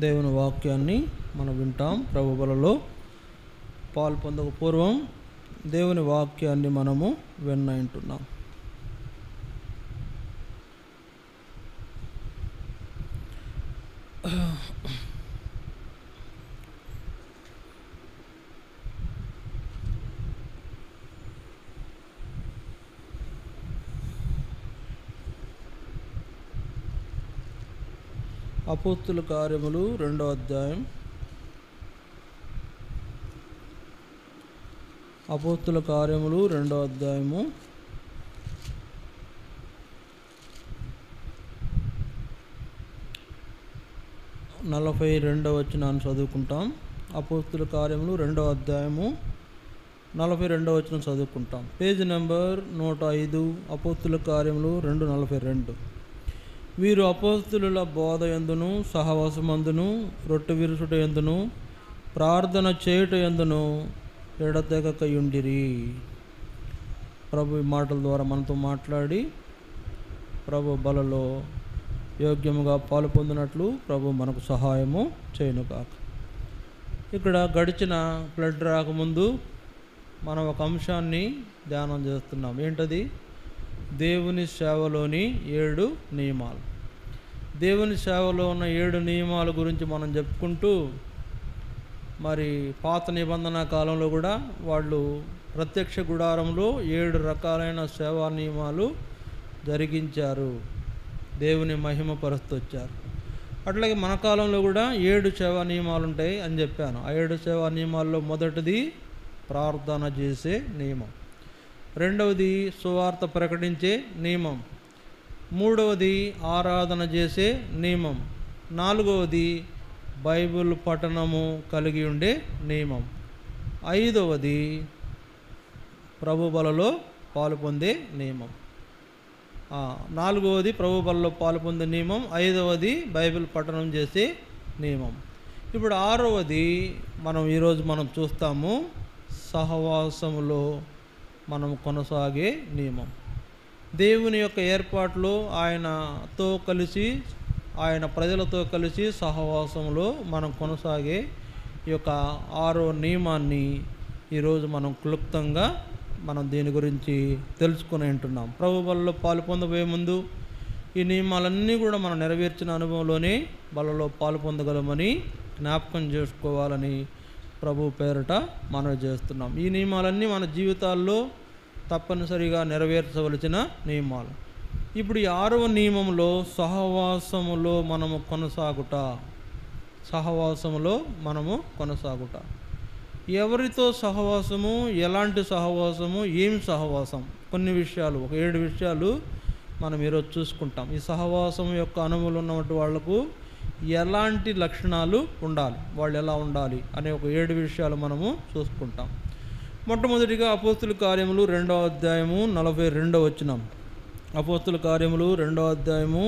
దేవుని వాక్యాన్ని మనం వింటాం. ప్రభు బలలో పాలు పొందక పూర్వం దేవుని వాక్యాన్ని మనము వింటున్నాం. అపోస్తుల కార్యములు 2వ అధ్యాయం. అపోస్తుల కార్యములు 2వ అధ్యాయము 42వ వచనాన్ని చదువుకుంటాం. అపోస్తుల కార్యములు 2వ అధ్యాయము 42వ వచనం చదువుకుంటాం. Page number 105. అపోస్తుల కార్యములు 2:42. వీరు అపోస్తుల బోధ యందును సహవాసమందును రొట్టె విరుచుట యందును ప్రార్థన చేయుట యందును ఎడతెగకయుండిరి. ప్రభు ఈ మాటల ద్వారా మనతో మాట్లాడి ప్రభు బలలో యోగ్యముగా పాలు పొందినట్లు ప్రభు మనకు సహాయము చేయనుగాక. ఇక్కడ గడిచిన ఫ్లడ్ రాకముందు మనం ఒక అంశాన్ని ధ్యానం చేస్తున్నాం. ఏంటది? దేవుని సేవలోని 7 నియమాలు. దేవుని సేవలో ఉన్న 7 నియమాల గురించి మనం చెప్పుకుంటూ, మరి పాత నిబంధన కాలంలో కూడా వాళ్ళు ప్రత్యక్ష గుడారంలో 7 రకాలైన సేవా నియమాలు జరిగించారు, దేవుని మహిమ పరుస్తూ వచ్చారు. అట్లాగే మన కాలంలో కూడా 7 సేవా నియమాలు ఉంటాయి అని చెప్పాను. ఆ 7 సేవా నియమాల్లో మొదటిది ప్రార్థన చేసే నియమం, రెండవది సువార్త ప్రకటించే నియమం, మూడవది ఆరాధన చేసే నియమం, నాలుగవది బైబిల్ పఠనము కలిగి ఉండే నియమం, ఐదవది ప్రభు బలలో పాలు పొందే నియమం. నాలుగవది ప్రభు బలలో పాలు పొందే నియమం, ఐదవది బైబిల్ పఠనం చేసే నియమం. ఇప్పుడు ఆరవది ఈరోజు మనం చూస్తాము, సహవాసములో మనం కొనసాగే నియమం. దేవుని యొక్క ఏర్పాటులో ఆయనతో కలిసి, ఆయన ప్రజలతో కలిసి సహవాసంలో మనం కొనసాగే ఈ యొక్క 6వ నియమాన్ని ఈరోజు మనం క్లుప్తంగా దీని గురించి తెలుసుకుని ఉంటున్నాం. ప్రభు బలలో పాలు పొందబోయే ముందు ఈ నియమాలన్నీ కూడా మనం నెరవేర్చిన అనుభవంలోనే బలలో పాలు పొందగలమని జ్ఞాపకం చేసుకోవాలని ప్రభు పేరట మనం చేస్తున్నాం. ఈ నియమాలన్నీ మన జీవితాల్లో తప్పనిసరిగా నెరవేర్చవలసిన నియమాలు. ఇప్పుడు ఈ 6వ నియమంలో సహవాసములో మనము కొనసాగుట. సహవాసములో మనము కొనసాగుట. ఎవరితో సహవాసము, ఎలాంటి సహవాసము, ఏమి సహవాసం, కొన్ని విషయాలు, ఒక 7 విషయాలు మనం ఈరోజు చూసుకుంటాం. ఈ సహవాసం యొక్క అనుభవం ఉన్నటువంటి వాళ్లకు ఎలాంటి లక్షణాలు ఉండాలి, వాళ్ళు ఎలా ఉండాలి అనే ఒక 7 విషయాలు మనము చూసుకుంటాం. మొట్టమొదటిగా అపోస్తుల కార్యములు 2వ అధ్యాయము 42వ వచనం. అపోస్తుల కార్యములు 2వ అధ్యాయము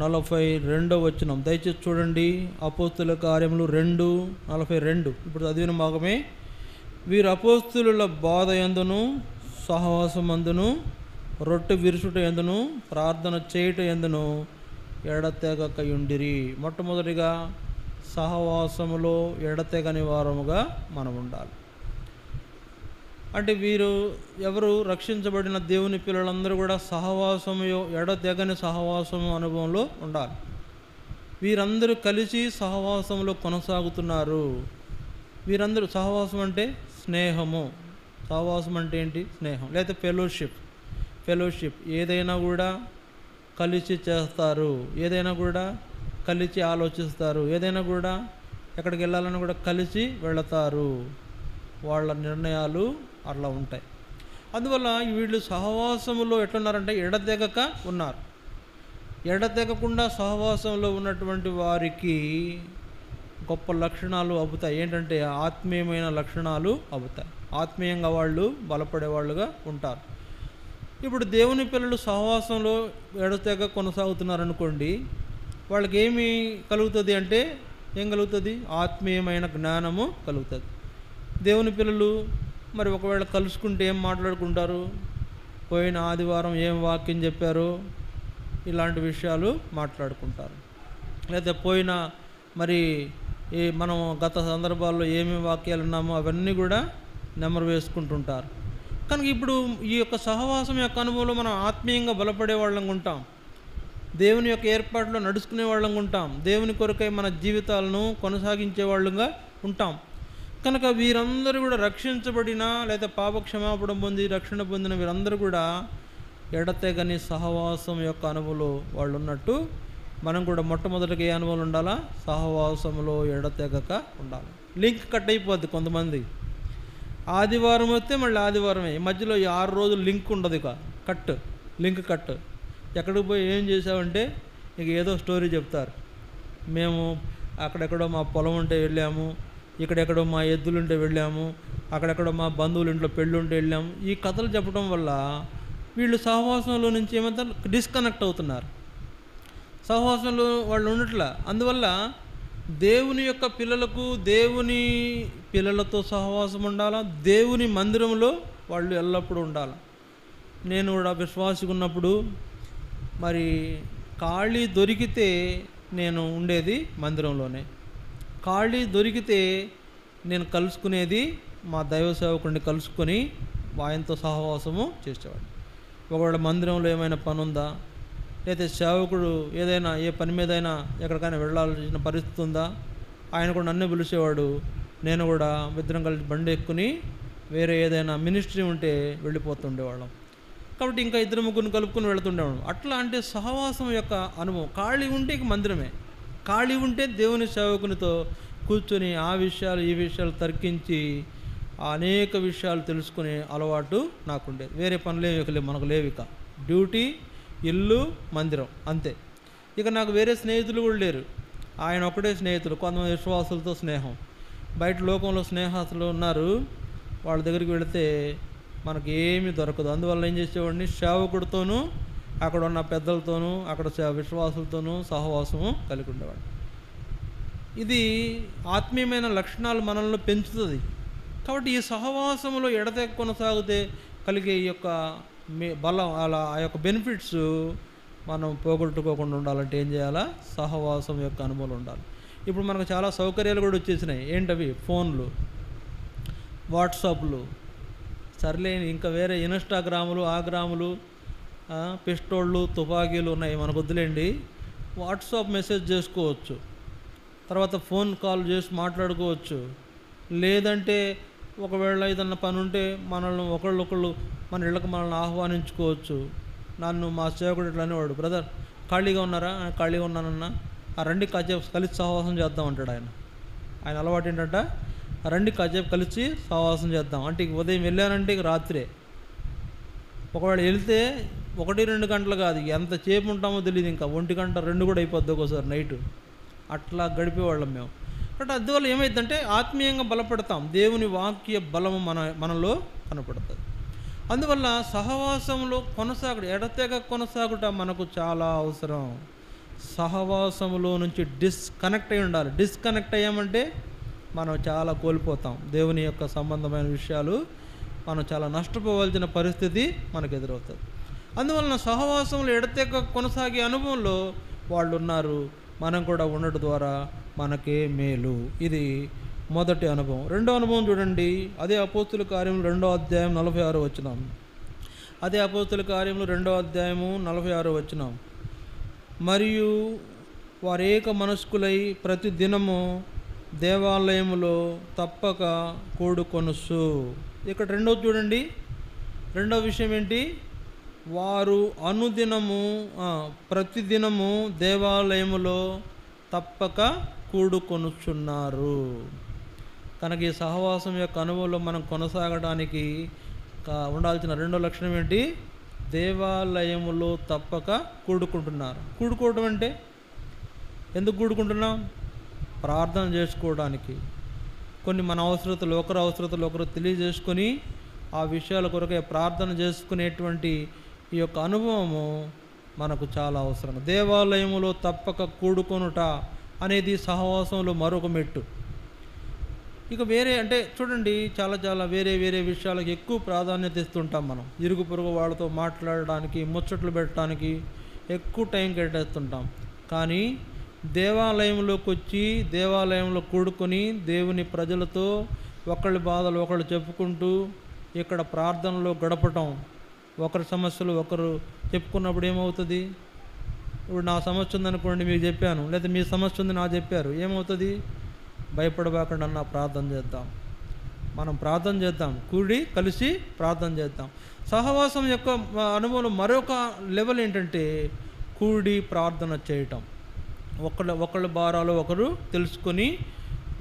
42వ వచనం దయచేసి చూడండి. అపోస్తుల కార్యములు 2:42. ఇప్పుడు చదివిన భాగమే. వీరు అపోస్తుల బోధ యందును సహవాసమందును రొట్టె విరుచుట యందును ప్రార్థన చేయుట యందును ఎడతెగకయుండిరి. మొట్టమొదటిగా సహవాసములో ఎడతెగని వారముగా మనం ఉండాలి. అంటే వీరు ఎవరు? రక్షించబడిన దేవుని పిల్లలందరూ కూడా సహవాసము, ఎడతెగని సహవాసము అనుభవంలో ఉండాలి. వీరందరూ కలిసి సహవాసంలో కొనసాగుతున్నారు. వీరందరూ సహవాసం అంటే స్నేహము. సహవాసం అంటే ఏంటి? స్నేహం, లేదా ఫెలోషిప్. ఏదైనా కూడా కలిసి చేస్తారు, ఏదైనా కూడా కలిసి ఆలోచిస్తారు, ఏదైనా కూడా ఎక్కడికి వెళ్ళాలని కూడా కలిసి వెళతారు. వాళ్ళ నిర్ణయాలు అట్లా ఉంటాయి. అందువల్ల వీళ్ళు సహవాసములో ఎట్లున్నారంటే ఎడతెగక ఉన్నారు. ఎడతెగకుండా సహవాసంలో ఉన్నటువంటి వారికి గొప్ప లక్షణాలు అబ్బుతాయి. ఏంటంటే ఆత్మీయమైన లక్షణాలు అబ్బుతాయి. ఆత్మీయంగా వాళ్ళు బలపడేవాళ్ళుగా ఉంటారు. ఇప్పుడు దేవుని పిల్లలు సహవాసంలో ఎడతెగ కొనసాగుతున్నారనుకోండి, వాళ్ళకి ఏమి కలుగుతుంది అంటే, ఏం కలుగుతుంది? ఆత్మీయమైన జ్ఞానము కలుగుతుంది. దేవుని పిల్లలు మరి ఒకవేళ కలుసుకుంటే ఏం మాట్లాడుకుంటారు? పోయిన ఆదివారం ఏం వాక్యం చెప్పారు, ఇలాంటి విషయాలు మాట్లాడుకుంటారు. లేదా పోయిన మరి మనం గత సందర్భాల్లో ఏమేమి వాక్యాలు ఉన్నామో అవన్నీ కూడా నెమరు వేసుకుంటుంటారు. కనుక ఇప్పుడు ఈ యొక్క సహవాసం యొక్క అనుభవంలో మనం ఆత్మీయంగా బలపడే వాళ్ళం ఉంటాం, దేవుని యొక్క ఏర్పాటులో నడుచుకునే వాళ్ళంగా ఉంటాం, దేవుని కొరకై మన జీవితాలను కొనసాగించే వాళ్ళంగా ఉంటాం. కనుక వీరందరూ కూడా రక్షించబడిన లేదా పాప క్షమాపణ పొంది రక్షణ పొందిన వీరందరూ కూడా ఎడతెగని సహవాసం యొక్క అనుభవంలో వాళ్ళు ఉన్నట్టు మనం కూడా మొట్టమొదటిగా ఏ అనుభవం ఉండాలా? సహవాసంలో ఎడతెగక ఉండాలి. లింక్ కట్ అయిపోద్ది కొంతమంది. ఆదివారం వస్తే మళ్ళీ ఆదివారమే, మధ్యలో ఈ 6 రోజులు లింక్ ఉండదు. ఇక లింక్ కట్. ఎక్కడికి పోయి ఏం చేసామంటే ఇక ఏదో స్టోరీ చెప్తారు. మేము అక్కడెక్కడో మా పొలం ఉంటే వెళ్ళాము, ఇక్కడెక్కడో మా ఎద్దులుంటే వెళ్ళాము, అక్కడెక్కడో మా బంధువుల ఇంట్లో పెళ్ళి ఉంటే వెళ్ళాము. ఈ కథలు చెప్పడం వల్ల వీళ్ళు సహవాసంలో నుంచి ఏమంటారు, డిస్కనెక్ట్ అవుతున్నారు. సహవాసంలో వాళ్ళు ఉండట్లా. అందువల్ల దేవుని యొక్క పిల్లలకు దేవుని పిల్లలతో సహవాసం ఉండాలా, దేవుని మందిరంలో వాళ్ళు ఎల్లప్పుడూ ఉండాలి. నేను కూడా విశ్వాసిగా ఉన్నప్పుడు మరి ఖాళీ దొరికితే నేను ఉండేది మందిరంలోనే, ఖాళీ దొరికితే నేను కలుసుకునేది మా దైవ సేవకుడిని కలుసుకొని ఆయనతో సహవాసము చేసేవాడు. ఒకవేళ మందిరంలో ఏమైనా పని ఉందా, లేదా సేవకుడు ఏదైనా ఏ పని మీదైనా ఎక్కడికైనా వెళ్ళాల్సిన పరిస్థితి ఉందా, ఆయన కూడా నన్ను పిలిచేవాడు. నేను కూడా ఇద్దరం కలిసి బండి ఎక్కుని వేరే ఏదైనా మినిస్ట్రీ ఉంటే వెళ్ళిపోతుండేవాళ్ళం. కాబట్టి ఇంకా 2-3 కలుపుకొని వెళుతుండేవాళ్ళం. అట్లా అంటే సహవాసం యొక్క అనుభవం. ఖాళీ ఉంటే ఇక మందిరమే, ఖాళీ ఉంటే దేవుని సేవకునితో కూర్చొని ఆ విషయాలు ఈ విషయాలు తర్కించి అనేక విషయాలు తెలుసుకునే అలవాటు నాకుండేది. వేరే పనులు మనకు లేవు. ఇక డ్యూటీ, ఇల్లు, మందిరం అంతే. ఇక నాకు వేరే స్నేహితులు కూడా లేరు. ఆయన ఒకటే స్నేహితులు, కొంతమంది విశ్వాసులతో స్నేహం. బయట లోకంలో స్నేహితులు ఉన్నారు, వాళ్ళ దగ్గరికి వెళితే మనకి ఏమీ దొరకదు. అందువల్ల ఏం చేసేవాడిని, సేవకుడితోనూ అక్కడ ఉన్న పెద్దలతోనూ అక్కడ విశ్వాసులతోనూ సహవాసము కలిగి ఉండేవాడు. ఇది ఆత్మీయమైన లక్షణాలు మనల్ని పెంచుతుంది. కాబట్టి ఈ సహవాసంలో ఎడతెగక కొనసాగితే కలిగే ఈ యొక్క బలం, అలా ఆ యొక్క బెనిఫిట్స్ మనం పోగొట్టుకోకుండా ఉండాలంటే ఏం చేయాలా? సహవాసం యొక్క అనుభవం ఉండాలి. ఇప్పుడు మనకు చాలా సౌకర్యాలు కూడా వచ్చేసినాయి. ఏంటవి? ఫోన్లు, వాట్సాప్లు, సర్లేని ఇంకా వేరే ఇన్స్టాగ్రాములు, ఆగ్రాములు, పిస్టోళ్ళు, తుపాకీలు ఉన్నాయి. మనకు వద్దులేండి. వాట్సాప్ మెసేజ్ చేసుకోవచ్చు, తర్వాత ఫోన్ కాల్ చేసి మాట్లాడుకోవచ్చు. లేదంటే ఒకవేళ ఏదన్నా పని ఉంటే మనల్ని ఒకళ్ళు మన ఇళ్ళకి మనల్ని ఆహ్వానించుకోవచ్చు. నన్ను మా సేవకుడు ఇట్లా అనేవాడు, బ్రదర్ ఖాళీగా ఉన్నారా? ఖాళీగా ఉన్నానన్నా, రండి కాసేపు కలిసి సహవాసం చేద్దాం అంటాడు ఆయన. అలవాటు ఏంటంటే రండి కాసేపు కలిసి సహవాసం చేద్దాం అంటే ఇక ఉదయం వెళ్ళానంటే ఇక రాత్రే. ఒకవేళ వెళ్తే 1-2 గంటలు కాదు, ఎంతసేపు ఉంటామో తెలియదు. ఇంకా 1 గంట 2 కూడా అయిపోద్ది ఒక్కోసారి నైటు. అట్లా గడిపేవాళ్ళం మేము. కాబట్టి అందువల్ల ఏమైందంటే ఆత్మీయంగా బలపడతాం, దేవుని వాక్య బలము మనలో కనపడుతుంది. అందువల్ల సహవాసంలో ఎడతెగ కొనసాగుట మనకు చాలా అవసరం. సహవాసంలో నుంచి డిస్కనెక్ట్ అయి ఉండాలి. డిస్కనెక్ట్ అయ్యామంటే మనం చాలా కోల్పోతాం. దేవుని యొక్క సంబంధమైన విషయాలు మనం చాలా నష్టపోవాల్సిన పరిస్థితి మనకు ఎదురవుతుంది. అందువలన సహవాసంలో ఎడతెగక కొనసాగే అనుభవంలో వాళ్ళు ఉన్నారు, మనం కూడా ఉండడం ద్వారా మనకే మేలు. ఇది మొదటి అనుభవం. రెండో అనుభవం చూడండి. అదే అపోస్తుల కార్యములు 2వ అధ్యాయం 46వ వచనం. అదే అపోస్తుల కార్యములు 2వ అధ్యాయము 46వ వచనం. మరియు వారేక మనస్కులై ప్రతి దినము దేవాలయములో తప్పక కూడుకొనుసు. ఇక్కడ రెండోది చూడండి. రెండవ విషయం ఏంటి? వారు అనుదినము ప్రతిదినము దేవాలయములో తప్పక కూడుకొనుచున్నారు. కనుక ఈ సహవాసం యొక్క అనుభవంలో మనం కొనసాగడానికి ఉండాల్సిన రెండో లక్షణం ఏంటి? దేవాలయములో తప్పక కూడుకుంటున్నారు. కూడుకోవడం అంటే ఎందుకు కూడుకుంటున్నాం? ప్రార్థన చేసుకోవడానికి. కొన్ని మన అవసరతలు ఒకరు తెలియజేసుకొని ఆ విషయాల కొరకే ప్రార్థన చేసుకునేటువంటి ఈ యొక్క అనుభవము మనకు చాలా అవసరం. దేవాలయములో తప్పక కూడుకొనుట అనేది సహవాసంలో మరొక మెట్టు. ఇక వేరే అంటే చూడండి, చాలా వేరే విషయాలకు ఎక్కువ ప్రాధాన్యత ఇస్తుంటాం మనం. ఇరుగు పొరుగు వాళ్ళతో మాట్లాడడానికి, ముచ్చట్లు పెట్టడానికి ఎక్కువ టైం కేటాయిస్తుంటాం. కానీ దేవాలయంలోకి వచ్చి దేవాలయంలో కూడుకొని దేవుని ప్రజలతో ఒకళ్ళ బాధలు ఒకళ్ళు చెప్పుకుంటూ ఇక్కడ ప్రార్థనలో గడపటం, ఒకరి సమస్యలు ఒకరు చెప్పుకున్నప్పుడు ఏమవుతుంది? ఇప్పుడు నా సమస్య ఉందనుకోండి, మీకు చెప్పాను, లేదా మీ సమస్య ఉంది నాకు చెప్పారు, ఏమవుతుంది? భయపడబాకుండా అన్న ప్రార్థన చేద్దాం, మనం ప్రార్థన చేద్దాం, కూడి కలిసి ప్రార్థన చేద్దాం. సహవాసం యొక్క అనుభవం మరొక లెవెల్ ఏంటంటే కూడి ప్రార్థన చేయటం, ఒకళ్ళ భారాలు ఒకరు తెలుసుకొని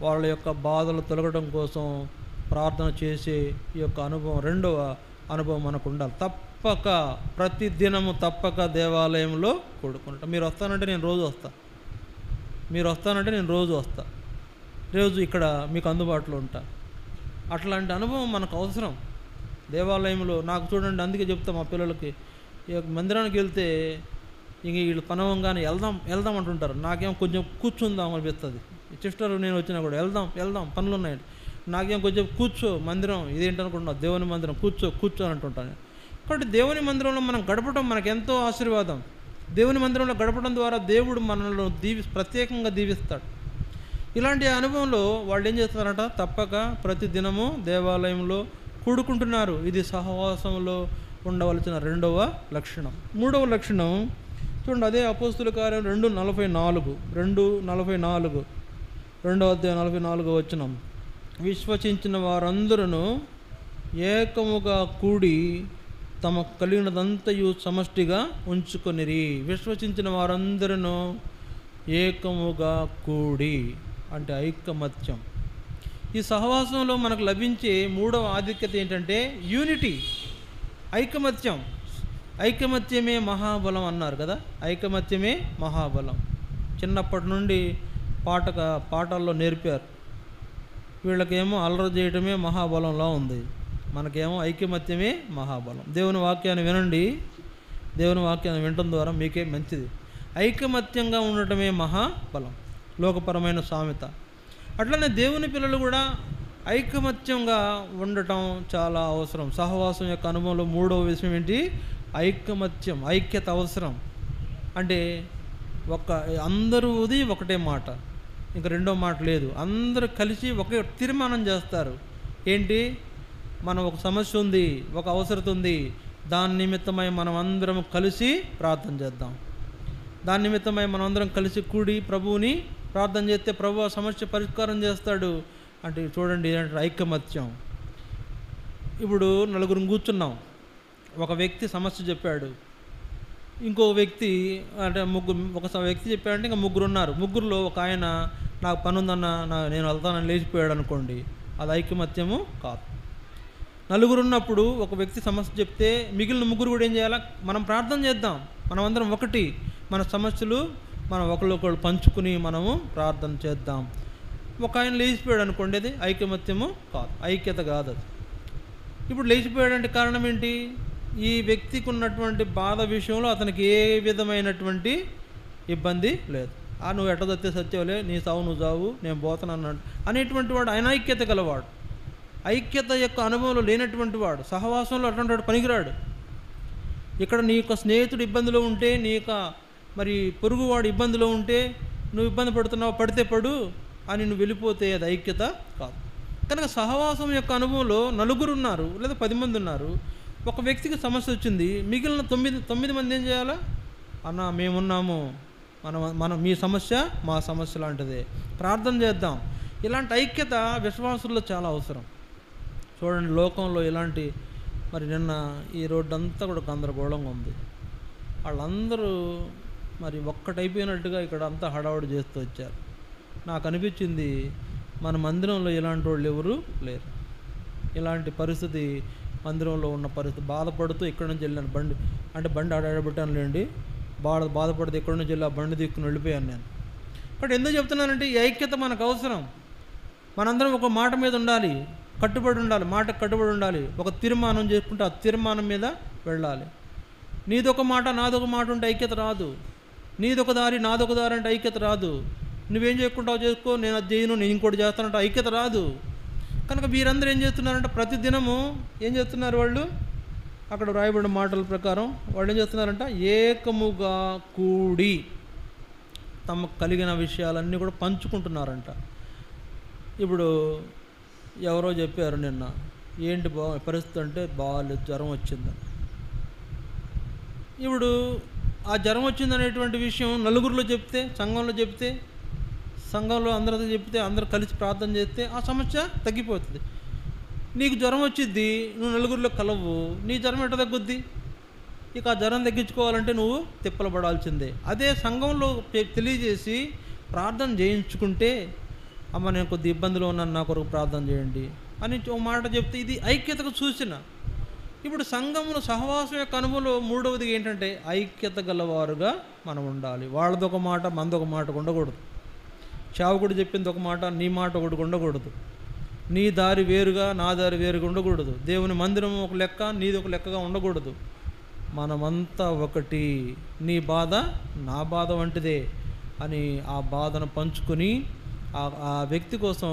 వాళ్ళ యొక్క బాధలు తొలగడం కోసం ప్రార్థన చేసే ఈ యొక్క అనుభవం, రెండవ అనుభవం మనకు ఉండాలి. తప్పక ప్రతి దినము తప్పక దేవాలయంలో కూడుకుంటాం. మీరు వస్తానంటే నేను రోజు వస్తా, మీరు వస్తానంటే నేను రోజు వస్తా, రోజు ఇక్కడ మీకు అందుబాటులో ఉంటా. అట్లాంటి అనుభవం మనకు అవసరం దేవాలయంలో. నాకు చూడండి, అందుకే చెప్తా మా పిల్లలకి, మందిరానికి వెళ్తే ఇంక వీళ్ళు పనవంగానే వెళ్దాం అంటుంటారు. నాకేం కొంచెం కూర్చుందాం అనిపిస్తుంది. సిస్టర్ నేను వచ్చినా కూడా వెళ్దాం పనులు ఉన్నాయండి, నాకేం కొంచెం కూర్చో, మందిరం ఇదేంటనుకుంటున్నావు, దేవుని మందిరం కూర్చో అని అంటుంటాను. కాబట్టి దేవుని మందిరంలో మనం గడపడం మనకెంతో ఆశీర్వాదం. దేవుని మందిరంలో గడపడం ద్వారా దేవుడు మనల్ని ప్రత్యేకంగా దీవిస్తాడు. ఇలాంటి అనుభవంలో వాళ్ళు ఏం చేస్తున్నారట, తప్పక ప్రతి దినము దేవాలయంలో కూడుకుంటున్నారు. ఇది సహవాసంలో ఉండవలసిన రెండవ లక్షణం. మూడవ లక్షణం చూడండి, అదే అపోస్తుల కార్యం 2:44, 2:44, 2:44 వచనం. విశ్వసించిన వారందరూ ఏకముగా కూడి తమ కలిగినదంతయు సమష్టిగా ఉంచుకొనిరి. విశ్వసించిన వారందరూ ఏకముగా కూడి అంటే ఐకమత్యం. ఈ సహవాసంలో మనకు లభించే మూడవ ఆధిక్యత ఏంటంటే యూనిటీ, ఐకమత్యం. ఐకమత్యమే మహాబలం అన్నారు కదా, ఐకమత్యమే మహాబలం. చిన్నప్పటి నుండి పాఠాల్లో నేర్పారు. వీళ్ళకేమో అల్లరి చేయటమే మహాబలంలా ఉంది, మనకేమో ఐకమత్యమే మహాబలం. దేవుని వాక్యాన్ని వినండి, దేవుని వాక్యాన్ని వినటం ద్వారా మీకే మంచిది. ఐకమత్యంగా ఉండటమే మహాబలం, లోకపరమైన సామెత. అట్లనే దేవుని పిల్లలు కూడా ఐకమత్యంగా ఉండటం చాలా అవసరం. సహవాసం యొక్క అనుభవంలో మూడవ విషయం ఏంటి? ఐకమత్యం, ఐక్యత అవసరం. అంటే అందరూది ఒకటే మాట, ఇంకా రెండో మాట లేదు. అందరూ కలిసి ఒకే తీర్మానం చేస్తారు. ఏంటి? మనం ఒక సమస్య ఉంది, ఒక అవసరత ఉంది, దాని నిమిత్తమై మనం అందరం కలిసి ప్రార్థన చేద్దాం. దాని నిమిత్తమై మనం అందరం కలిసి కూడి ప్రభువుని ప్రార్థన చేస్తే ప్రభు ఆ సమస్య పరిష్కారం చేస్తాడు. అంటే చూడండి, ఏంటంటే ఐకమత్యం. ఇప్పుడు నలుగురు కూర్చున్నాం, ఒక వ్యక్తి సమస్య చెప్పాడు, ఇంకో వ్యక్తి అంటే ఒక వ్యక్తి చెప్పాడంటే ఇంకా ముగ్గురు ఉన్నారు. ముగ్గురులో ఒక ఆయన నాకు పని ఉందన్న నేను వెళ్తానని లేచిపోయాడు అనుకోండి, అది ఐకమత్యము కాదు. నలుగురు ఉన్నప్పుడు ఒక వ్యక్తి సమస్య చెప్తే మిగిలిన ముగ్గురు కూడా ఏం చేయాలా? మనం ప్రార్థన చేద్దాం, మనం అందరం ఒకటి, మన సమస్యలు మనం ఒకళ్ళొకళ్ళు పంచుకుని మనము ప్రార్థన చేద్దాం. ఒక ఆయన లేచిపోయాడు అనుకోండి, అది ఐకమత్యము కాదు, ఐక్యత కాదు అది. ఇప్పుడు లేచిపోయాడంటే కారణం ఏంటి? ఈ వ్యక్తికి ఉన్నటువంటి బాధ విషయంలో అతనికి ఏ విధమైనటువంటి ఇబ్బంది లేదు. నువ్వు ఎట్ట సత్తే సత్యవలే, నీ సావు నువ్వు చావు, నేను పోతానన్నాడు అనేటువంటి వాడు అనైక్యత గలవాడు. ఐక్యత యొక్క అనుభవంలో లేనటువంటి వాడు సహవాసంలో అటువంటి వాడు పనికిరాడు. ఇక్కడ నీ యొక్క స్నేహితుడు ఇబ్బందిలో ఉంటే, నీ యొక్క మరి పొరుగువాడు ఇబ్బందిలో ఉంటే, నువ్వు ఇబ్బంది పడుతున్నావు, పడితే పడు అని నువ్వు వెళ్ళిపోతే అది ఐక్యత కాదు. కనుక సహవాసం యొక్క అనుభవంలో నలుగురు ఉన్నారు లేదా 10 మంది ఉన్నారు. ఒక వ్యక్తికి సమస్య వచ్చింది, మిగిలిన 9 మంది ఏం చేయాలా? అన్న మేమున్నాము, మనం మీ సమస్య మా సమస్య లాంటిదే, ప్రార్థన చేద్దాం. ఇలాంటి ఐక్యత విశ్వాసుల్లో చాలా అవసరం. చూడండి, లోకంలో ఇలాంటి మరి నిన్న ఈ రోడ్డు అంతా కూడా గందరగోళంగా ఉంది. వాళ్ళందరూ మరి ఒక్కటైపోయినట్టుగా ఇక్కడ అంతా హడావుడి చేస్తూ వచ్చారు. నాకు అనిపించింది మన మందిరంలో ఇలాంటి వాళ్ళు ఎవరు లేరు. ఇలాంటి పరిస్థితి మందిరంలో ఉన్న పరిస్థితి బాధపడుతూ ఇక్కడ నుంచి వెళ్ళాను. బండి ఆడబెట్టాను లేండి, బాధపడితే ఇక్కడ నుంచి వెళ్ళి ఆ బండి దిక్కుని వెళ్ళిపోయాను నేను. బట్ ఎందుకు చెప్తున్నానంటే ఈ ఐక్యత మనకు అవసరం. మనందరం ఒక మాట మీద ఉండాలి, కట్టుబడి ఉండాలి, మాటకు కట్టుబడి ఉండాలి. ఒక తీర్మానం చేసుకుంటే ఆ తీర్మానం మీద వెళ్ళాలి. నీదొక మాట నాదొక మాట ఉంటే ఐక్యత రాదు. నీదొక దారి నాదొక దారి అంటే ఐక్యత రాదు. నువ్వేం చేసుకుంటావు చేసుకో, నేను అది చేయను, నేను ఇంకోటి చేస్తానంటే ఐక్యత రాదు. కనుక వీరందరూ ఏం చేస్తున్నారంటే ప్రతిదినము ఏం చేస్తున్నారు? వాళ్ళు అక్కడ రాయబడిన మాటల ప్రకారం వాళ్ళు ఏం చేస్తున్నారంట? ఏకముగా కూడి తమకు కలిగిన విషయాలన్నీ కూడా పంచుకుంటున్నారంట. ఇప్పుడు ఎవరో చెప్పారు నిన్న, ఏంటి పరిస్థితి అంటే బాగాలేదు, జ్వరం వచ్చిందని. ఇప్పుడు ఆ జ్వరం వచ్చిందనేటువంటి విషయం నలుగురిలో చెప్తే, సంఘంలో అందరితో చెప్తే, అందరూ కలిసి ప్రార్థన చేస్తే ఆ సమస్య తగ్గిపోతుంది. నీకు జ్వరం వచ్చిద్ది, నువ్వు నలుగురిలో కలవు, నీ జ్వరం ఎట్ట తగ్గుద్ది? ఇక ఆ జ్వరం తగ్గించుకోవాలంటే నువ్వు తిప్పలు పడాల్సిందే. అదే సంఘంలో తెలియజేసి ప్రార్థన చేయించుకుంటే, అమ్మ నేను కొద్ది ఇబ్బందిలో ఉన్నాను, నా కొరకు ప్రార్థన చేయండి అని ఒక మాట చెప్తే ఇది ఐక్యతకు సూచన. ఇప్పుడు సంఘమును సహవాసం యొక్క అనుభవంలో మూడవది ఏంటంటే ఐక్యత గలవారుగా మనం ఉండాలి. వాళ్ళదొక మాట, మనదొక మాట ఉండకూడదు. చావుకుడు చెప్పింది ఒక మాట, నీ మాట ఒకటి ఉండకూడదు. నీ దారి వేరుగా, నా దారి వేరుగా ఉండకూడదు. దేవుని మందిరం ఒక లెక్క, నీది ఒక లెక్కగా ఉండకూడదు. మనమంతా ఒకటి, నీ బాధ నా బాధ వంటిదే అని ఆ బాధను పంచుకొని ఆ వ్యక్తి కోసం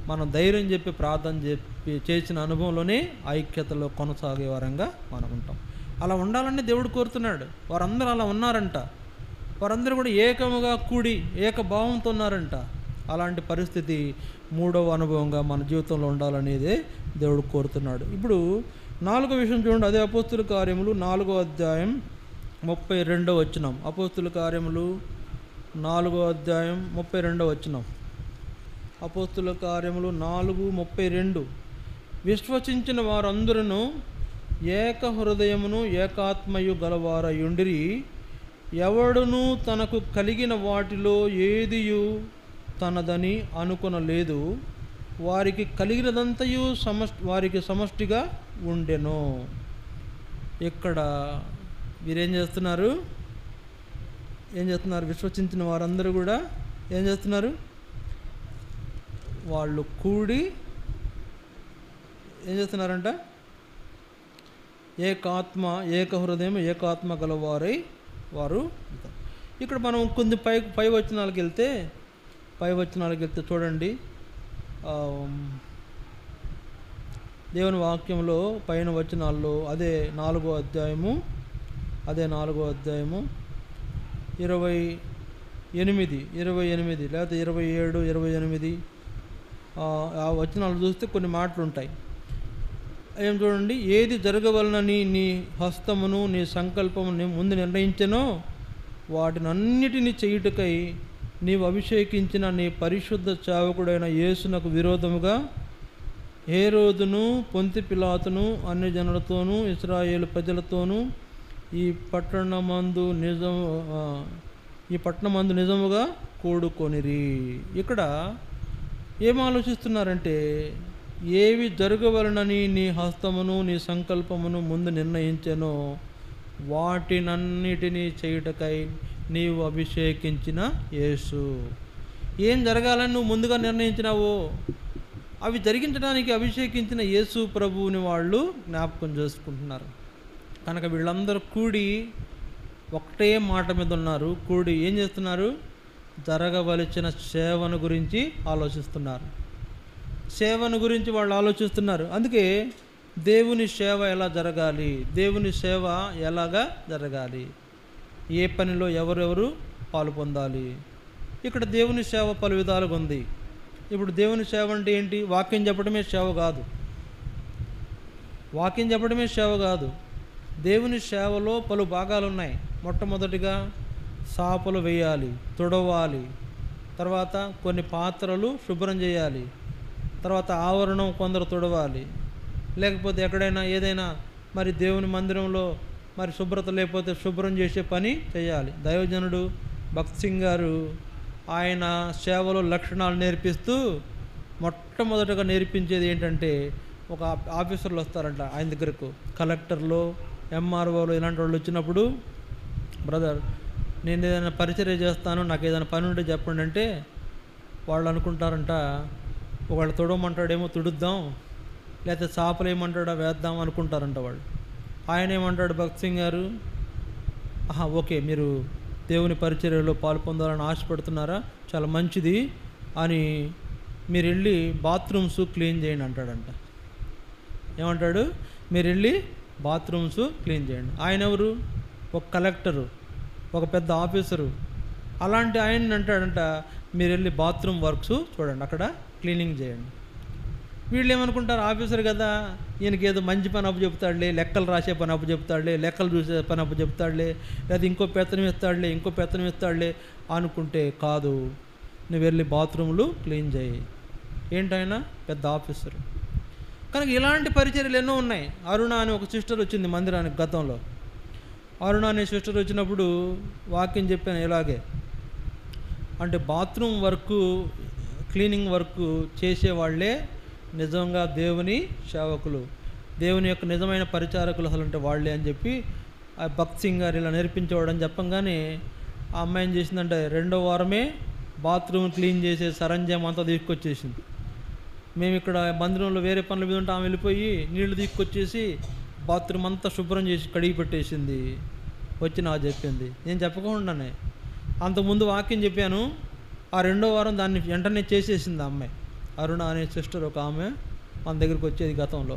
మనం ధైర్యం చెప్పి ప్రార్థన చెప్పి చేసిన అనుభవంలోనే ఐక్యతలో కొనసాగే వారంగా మనం ఉంటాం. అలా ఉండాలని దేవుడు కోరుతున్నాడు. వారందరూ అలా ఉన్నారంట. వారందరూ కూడా ఏకముగా కూడి ఏకభావంతో ఉన్నారంట. అలాంటి పరిస్థితి మూడవ అనుభవంగా మన జీవితంలో ఉండాలనేదే దేవుడు కోరుతున్నాడు. ఇప్పుడు 4వ విషయం చూడండి. అదే అపోస్తుల కార్యములు 4వ అధ్యాయం 32వ వచనం. అపోస్తుల కార్యములు 4వ అధ్యాయం 32వ వచనం. అపోస్తుల కార్యములు 4:32. విశ్వసించిన వారందరూ ఏక హృదయమును ఏకాత్మయు గలవారయుండిరి. ఎవడునూ తనకు కలిగిన వాటిలో ఏదియు తనదని అనుకొనలేదు. వారికి కలిగినదంతయు వారికి సమష్టిగా ఉండెను. ఇక్కడ వీరేం చేస్తున్నారు? విశ్వసించిన వారందరూ కూడా ఏం చేస్తున్నారు? వాళ్ళు కూడి ఏం చేస్తున్నారంట? ఏకాత్మ, ఏక హృదయం, ఏకాత్మ గలవారై వారు. ఇక్కడ మనం కొన్ని పై వచనాలకు వెళ్తే చూడండి. దేవుని వాక్యంలో పైన వచనాల్లో అదే 4వ అధ్యాయము 28 లేదా 27, 28 ఆ వచనాలు చూస్తే కొన్ని మాటలు ఉంటాయి. ఏం చూడండి. ఏది జరగవలనని నీ హస్తమును నీ సంకల్పమును ముందు నిర్ణయించెనో వాటినన్నిటినీ చేయుటకై నీవు అభిషేకించిన నీ పరిశుద్ధ సేవకుడైన యేసునకు విరోధముగా హేరోదును, పొంతి పిలాతును, అన్ని జనులతోనూ ఇశ్రాయేలు ప్రజలతోనూ ఈ పట్టణమందు నిజముగా కూడుకొనిరి. ఇక్కడ ఏం ఆలోచిస్తున్నారంటే, ఏవి జరగవలనని నీ హస్తమును నీ సంకల్పమును ముందు నిర్ణయించెనో వాటినన్నిటినీ చేయుటకై నీవు అభిషేకించిన యేసు. ఏం జరగాలని నువ్వు ముందుగా నిర్ణయించినావో అవి జరిగించడానికి అభిషేకించిన యేసు ప్రభువుని వాళ్ళు జ్ఞాపకం చేసుకుంటున్నారు. కనుక వీళ్ళందరూ కూడి ఒకటే మాట మీద ఉన్నారు. కూడి ఏం చేస్తున్నారు? జరగవలసిన సేవను గురించి ఆలోచిస్తున్నారు. సేవను గురించి వాళ్ళు ఆలోచిస్తున్నారు. అందుకే దేవుని సేవ ఎలా జరగాలి, దేవుని సేవ ఎలాగా జరగాలి, ఏ పనిలో ఎవరెవరు పాలు పొందాలి. ఇక్కడ దేవుని సేవ పలు విధాలుగా ఉంది. ఇప్పుడు దేవుని సేవ అంటే ఏంటి? వాక్యం చెప్పడమే సేవ కాదు. దేవుని సేవలో పలు భాగాలు ఉన్నాయి. మొట్టమొదటిగా సాపలు వేయాలి, తుడవాలి, తర్వాత కొన్ని పాత్రలు శుభ్రం చేయాలి, తర్వాత ఆవరణం కొందరు తుడవాలి, లేకపోతే ఎక్కడైనా ఏదైనా మరి దేవుని మందిరంలో మరి శుభ్రత లేకపోతే శుభ్రం చేసే పని చేయాలి. దైవజనుడు భక్త్ సింగ్ గారు ఆయన సేవలో లక్షణాలు నేర్పిస్తూ మొట్టమొదటగా నేర్పించేది ఏంటంటే, ఒక ఆఫీసర్లు వస్తారంట ఆయన దగ్గరకు, కలెక్టర్లు, ఎంఆర్ఓలు ఇలాంటి వాళ్ళు వచ్చినప్పుడు, బ్రదర్ నేను ఏదైనా పరిచర్య చేస్తాను, నాకు ఏదైనా పని ఉంటే చెప్పండి అంటే వాళ్ళు అనుకుంటారంట, ఒకళ్ళు తుడవమంటాడేమో తుడుద్దాం, లేకపోతే చాపలు ఏమంటాడో వేద్దాం అనుకుంటారంట వాళ్ళు. ఆయన ఏమంటాడు భక్త్ సింగ్ గారు, ఓకే మీరు దేవుని పరిచర్యలో పాలు పొందాలని ఆశపడుతున్నారా, చాలా మంచిది అని మీరు వెళ్ళి బాత్రూమ్స్ క్లీన్ చేయండి అంటాడంట. ఏమంటాడు? మీరు వెళ్ళి బాత్రూమ్స్ క్లీన్ చేయండి. ఆయన ఎవరు? ఒక కలెక్టరు, ఒక పెద్ద ఆఫీసరు. అలాంటి ఆయన అంటాడంట, మీరు వెళ్ళి బాత్రూమ్ వర్క్స్ చూడండి, అక్కడ క్లీనింగ్ చేయండి. వీళ్ళు ఏమనుకుంటారు, ఆఫీసర్ కదా, ఈయనకి ఏదో మంచి పని అప్పు చెప్తాడులే, లెక్కలు రాసే పని అప్పు చెప్తాడులే, లెక్కలు చూసే పని అప్పు చెప్తాడులే, లేదా ఇంకో పెత్తనం ఇస్తాడులే అనుకుంటే కాదు, నువ్వు వెళ్ళి బాత్రూములు క్లీన్ చేయి. ఏంటైనా పెద్ద ఆఫీసర్. కనుక ఇలాంటి పరిచర్యలు ఎన్నో ఉన్నాయి. అరుణ అని ఒక సిస్టర్ వచ్చింది మందిరానికి గతంలో. అరుణ అనే సిస్టర్ వచ్చినప్పుడు వాక్యం చెప్పాను ఇలాగే, అంటే బాత్రూమ్ వర్క్, క్లీనింగ్ వర్క్ చేసేవాళ్లే నిజంగా దేవుని సేవకులు, దేవుని యొక్క నిజమైన పరిచారకులు అసలు అంటే వాళ్ళే అని చెప్పి ఆ భక్త్ సింగ్ గారు ఇలా నేర్పించేవాడు అని చెప్పంగానే ఆ అమ్మాయి ఏం చేసిందంటే 2వ వారమే బాత్రూమ్ క్లీన్ చేసే సరంజామం అంతా తీసుకొచ్చేసింది. మేము ఇక్కడ మందిరంలో వేరే పనులు మీద ఉంటే ఆమె వెళ్ళిపోయి నీళ్లు తీసుకొచ్చేసి బాత్రూమ్ అంతా శుభ్రం చేసి కడిగి పెట్టేసింది. వచ్చి నాకు చెప్పింది, నేను చెప్పకుండానే అంతకుముందు వాక్యం చెప్పాను. ఆ 2వ వారం దాన్ని వెంటనే చేసేసింది ఆ అమ్మాయి. అరుణ అనే సిస్టర్ ఒక ఆమె మన దగ్గరికి వచ్చేది గతంలో.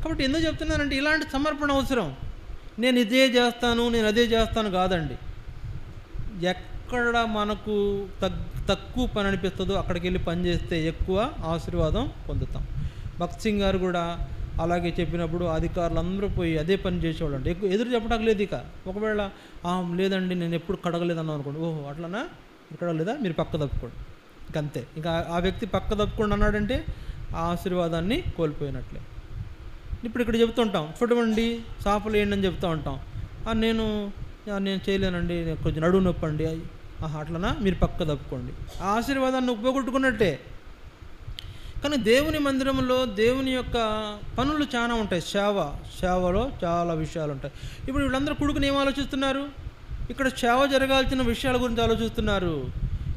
కాబట్టి ఎందుకు చెప్తున్నానంటే ఇలాంటి సమర్పణ అవసరం. నేను ఇదే చేస్తాను, నేను అదే చేస్తాను కాదండి. ఎక్కడ మనకు తక్కువ పని అనిపిస్తుందో అక్కడికి వెళ్ళి పని చేస్తే ఎక్కువ ఆశీర్వాదం పొందుతాం. భక్త్ సింగ్ గారు కూడా అలాగే చెప్పినప్పుడు అధికారులందరూ పోయి అదే పని చేసేవాళ్ళు అండి. ఎక్కువ ఎదురు చెప్పడానికి లేదు. ఇక ఒకవేళ లేదండి నేను ఎప్పుడు కడగలేదన్నాం అనుకోండి, ఓహో అట్లనా, ఇక్కడ లేదా, మీరు పక్క తప్పుకోండి, ఇంకంతే. ఇంకా ఆ వ్యక్తి పక్క తప్పుకోండి అన్నాడంటే ఆ ఆశీర్వాదాన్ని కోల్పోయినట్లే. ఇప్పుడు ఇక్కడ చెప్తుంటాం, చూడమండి సాపలు వేయండి అని చెప్తూ ఉంటాం. నేను చేయలేనండి, కొంచెం నడువు నొప్పండి, అట్లనా, మీరు పక్క తప్పుకోండి. ఆ ఆశీర్వాదాన్ని ఉపయోగొట్టుకున్నట్టే. కానీ దేవుని మందిరంలో దేవుని యొక్క పనులు చాలా ఉంటాయి. సేవలో చాలా విషయాలు ఉంటాయి. ఇప్పుడు వీళ్ళందరూ కొడుకుని ఏం ఆలోచిస్తున్నారు, ఇక్కడ సేవ జరగాల్సిన విషయాల గురించి ఆలోచిస్తున్నారు.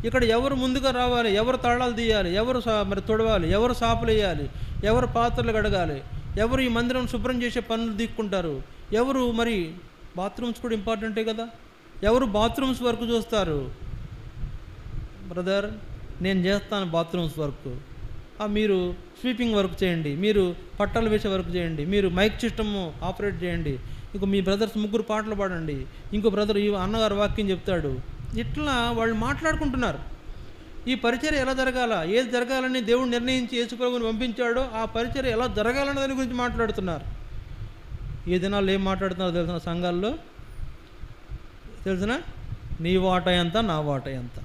ఇక్కడ ఎవరు ముందుగా రావాలి, ఎవరు తాళాలు తీయాలి, ఎవరు మరి తొడవాలి, ఎవరు సాపులు వేయాలి, ఎవరు పాత్రలు కడగాలి, ఎవరు ఈ మందిరం శుభ్రం చేసే పనులు దిక్కుంటారు, ఎవరు మరి బాత్రూమ్స్ కూడా ఇంపార్టెంటే కదా, ఎవరు బాత్రూమ్స్ వర్క్ చూస్తారు. బ్రదర్ నేను చేస్తాను బాత్రూమ్స్ వర్క్, మీరు స్వీపింగ్ వర్క్ చేయండి, మీరు పట్టాలు వేసే వర్క్ చేయండి, మీరు మైక్ సిస్టమ్ ఆపరేట్ చేయండి, ఇంకో మీ బ్రదర్స్ 3 పాటలు పాడండి, ఇంకో బ్రదర్ ఈ అన్నగారు వాక్యం చెప్తాడు. ఇట్లా వాళ్ళు మాట్లాడుకుంటున్నారు. ఈ పరిచర్య ఎలా జరగాల, ఏది జరగాలని దేవుడు నిర్ణయించి యేసుప్రభువుని పంపించాడో ఆ పరిచర్య ఎలా జరగాలన్న దాని గురించి మాట్లాడుతున్నారు. ఈ దినాల్లో ఏం మాట్లాడుతున్నారో తెలిసిన సంఘాల్లో తెలిసిన, నీ వాట ఎంత, నా వాట ఎంత.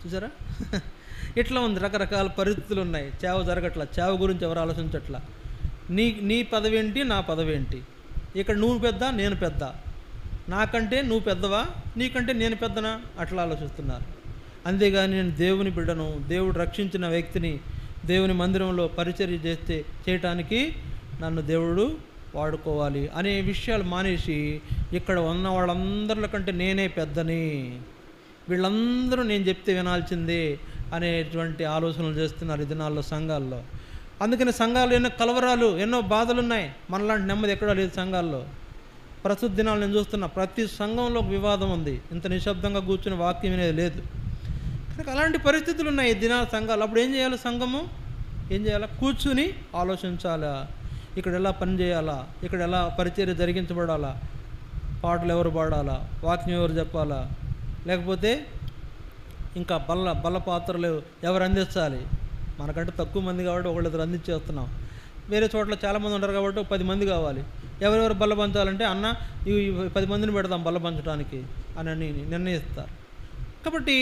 చూసారా, ఇట్లా ఉంది. రకరకాల పరిస్థితులు ఉన్నాయి. సేవ జరగట్లా, సేవ గురించి ఎవరు ఆలోచించట్లా. నీ పదవేంటి, నా పదవేంటి, ఇక్కడ నువ్వు పెద్ద, నేను పెద్ద, నాకంటే నువ్వు పెద్దవా, నీకంటే నేను పెద్దనా, అట్లా ఆలోచిస్తున్నారు. అంతేగాని నేను దేవుని బిడ్డను, దేవుడు రక్షించిన వ్యక్తిని, దేవుని మందిరంలో పరిచర్య చేయటానికి నన్ను దేవుడు వాడుకోవాలి అనే విషయాలు మానేసి ఇక్కడ ఉన్న వాళ్ళందరికంటే నేనే పెద్దని, వీళ్ళందరూ నేను చెప్తే వినాల్సిందే అనేటువంటి ఆలోచనలు చేస్తున్నారు ఈ దినాల్లో సంఘాల్లో. అందుకని సంఘాలు ఎన్నో కలవరాలు, ఎన్నో బాధలు ఉన్నాయి. మనలాంటి నెమ్మది ఎక్కడా లేదు సంఘాల్లో. ప్రస్తుత దినాలు నేను చూస్తున్నా, ప్రతి సంఘంలో ఒక వివాదం ఉంది. ఇంత నిశ్శబ్దంగా కూర్చుని వాక్యం అనేది లేదు. కనుక అలాంటి పరిస్థితులు ఉన్నాయి ఈ దినాల సంఘాలు. అప్పుడు ఏం చేయాలి, సంఘము ఏం చేయాలా, కూర్చుని ఆలోచించాలా, ఇక్కడ ఎలా పని చేయాలా, ఇక్కడ ఎలా పరిచర్య జరిగించబడాలా, పాటలు ఎవరు పాడాలా, వాక్యం ఎవరు చెప్పాలా, లేకపోతే ఇంకా బల్ల పాత్రలు ఎవరు అందించాలి. మనకంటే తక్కువ మంది కాబట్టి ఒకళ్ళిద్దరు అందించేస్తున్నాం. వేరే చోట్ల చాలామంది ఉంటారు కాబట్టి 10 మంది కావాలి. ఎవరెవరు బల్ల పంచాలంటే అన్న ఇవి 10 మందిని పెడతాం బల్ల పంచడానికి అని నిర్ణయిస్తారు. కాబట్టి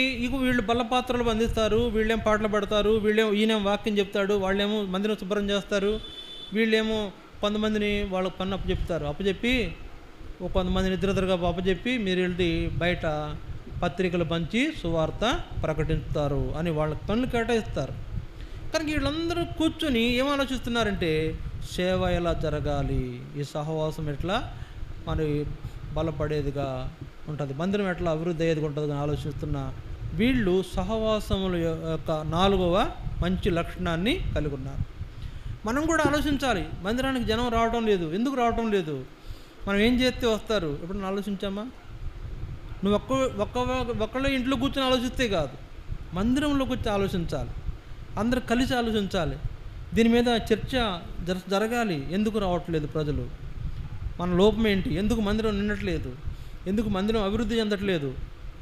వీళ్ళు బల్ల పాత్రలు బంధిస్తారు, వీళ్ళేం పాటలు పెడతారు, ఈయనేం వాక్యం చెప్తాడు, వాళ్ళేమో మందిరం శుభ్రం చేస్తారు, వీళ్ళేమో కొంతమందిని వాళ్ళకి పన్ను అప్పచెప్పి కొంతమందిని ఇద్దరిద్దరుగా అప్పచెప్పి మీరు వెళ్ళి బయట పత్రికలు పంచి సువార్త ప్రకటిస్తారు అని వాళ్ళకి పనులు కేటాయిస్తారు. కనుక వీళ్ళందరూ కూర్చొని ఏం ఆలోచిస్తున్నారంటే సేవ ఎలా జరగాలి, ఈ సహవాసం ఎట్లా మరి బలపడేదిగా ఉంటుంది, మందిరం ఎట్లా అభివృద్ధి అయ్యేదిగా ఉంటుంది అని ఆలోచిస్తున్న వీళ్ళు సహవాసముల యొక్క 4వ మంచి లక్షణాన్ని కలిగి ఉన్నారు. మనం కూడా ఆలోచించాలి. మందిరానికి జనం రావటం లేదు, ఎందుకు రావటం లేదు, మనం ఏం చేస్తే వస్తారు, ఎప్పుడన్నా ఆలోచించామా? నువ్వు ఒక్కళ్ళ ఇంట్లో కూర్చొని ఆలోచిస్తే కాదు, మందిరంలోకి వచ్చి ఆలోచించాలి, అందరూ కలిసి ఆలోచించాలి. దీని మీద చర్చ జరగాలి. ఎందుకు రావట్లేదు ప్రజలు, మన లోపం ఏంటి, ఎందుకు మందిరం నిండట్లేదు, ఎందుకు మందిరం అభివృద్ధి చెందట్లేదు,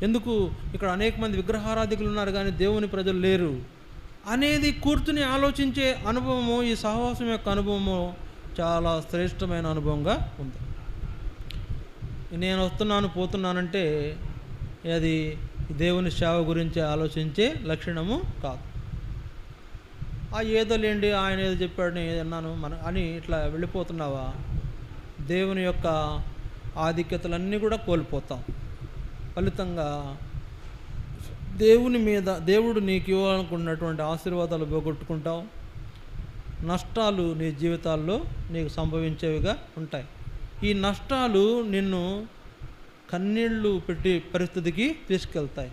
ఎందుకు ఇక్కడ అనేక మంది విగ్రహారాధికులు ఉన్నారు కానీ దేవుని ప్రజలు లేరు అనేది కూర్చుని ఆలోచించే అనుభవము, ఈ సహవాసం యొక్క అనుభవము చాలా శ్రేష్టమైన అనుభవంగా ఉంది. నేను వస్తున్నాను పోతున్నానంటే అది దేవుని సేవ గురించి ఆలోచించే లక్షణము కాదు. ఏదో లేండి, ఆయన ఏదో చెప్పాడు నేను ఏదన్నాను అని ఇట్లా వెళ్ళిపోతున్నావా, దేవుని యొక్క ఆధిక్యతలన్నీ కూడా కోల్పోతాం. ఫలితంగా దేవుని మీద, దేవుడు నీకు ఇవ్వాలనుకున్నటువంటి ఆశీర్వాదాలు పోగొట్టుకుంటావు. నష్టాలు నీ జీవితాల్లో నీకు సంభవించేవిగా ఉంటాయి. ఈ నష్టాలు నిన్ను కన్నీళ్లు పెట్టి పరిస్థితికి తీసుకెళ్తాయి.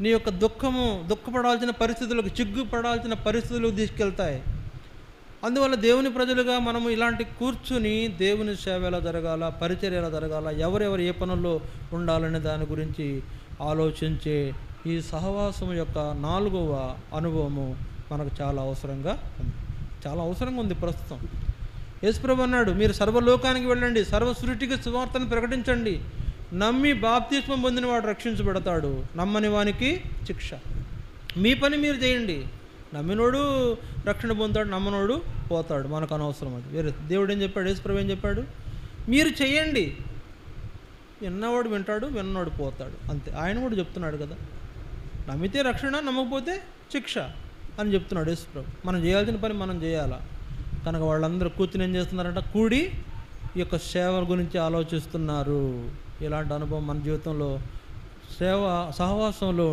నీ యొక్క దుఃఖపడాల్సిన పరిస్థితులకు, చిగ్గుపడాల్సిన పరిస్థితులకు తీసుకెళ్తాయి. అందువల్ల దేవుని ప్రజలుగా మనము ఇలాంటి కూర్చుని దేవుని సేవ ఎలా జరగాల, పరిచర్య ఎలా జరగాల, ఎవరెవరు ఏ పనుల్లో ఉండాలనే దాని గురించి ఆలోచించే ఈ సహవాసం యొక్క 4వ అనుభవము మనకు చాలా అవసరంగా ఉంది. చాలా అవసరంగా ఉంది ప్రస్తుతం. యేసుప్రభు అన్నాడు, మీరు సర్వలోకానికి వెళ్ళండి, సర్వసృష్టికి సువార్తను ప్రకటించండి, నమ్మి బాప్తిస్మం పొందిన వాడు రక్షించబడతాడు, నమ్మని వానికి శిక్ష. మీ పని మీరు చేయండి. నమ్మినోడు రక్షణ పొందుతాడు, నమ్మనోడు పోతాడు, మనకు అనవసరం అది. వేరే దేవుడు ఏం చెప్పాడు, యేసుప్రభు ఏం చెప్పాడు, మీరు చేయండి. విన్నవాడు వింటాడు, విన్నవాడు పోతాడు, అంతే. ఆయన కూడా చెప్తున్నాడు కదా, నమ్మితే రక్షణ, నమ్మకపోతే శిక్ష అని చెప్తున్నాడు యేసుప్రభు. మనం చేయాల్సిన పని మనం చేయాలా. కనుక వాళ్ళందరూ కూర్చుని ఏం చేస్తున్నారంట, కూడి ఈ యొక్క సేవ గురించి ఆలోచిస్తున్నారు. ఇలాంటి అనుభవం మన జీవితంలో సహవాసంలో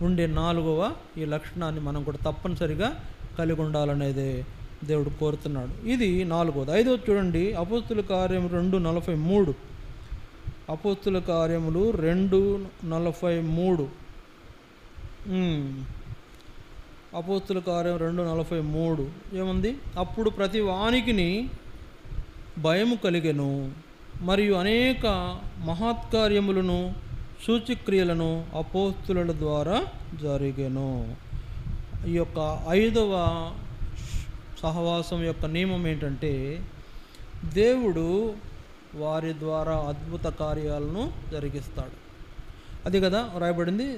ఉండే 4వ ఈ లక్షణాన్ని మనం కూడా తప్పనిసరిగా కలిగి ఉండాలనేది దేవుడు కోరుతున్నాడు. ఇది 4వది. 5వది చూడండి, అపోస్తుల కార్యం 2:43. అపోస్తుల కార్యములు 2:43. అపోస్తుల కార్యం 2:43 ఏముంది, అప్పుడు ప్రతి వానికిని భయము కలిగెను, మరియు అనేక మహత్కార్యములను సూచక్రియలను అపోస్తుల ద్వారా జరిగెను. ఈ యొక్క 5వ సహవాసం యొక్క నియమం ఏంటంటే, దేవుడు వారి ద్వారా అద్భుత కార్యాలను జరిగిస్తాడు. అది కదా రాయబడింది.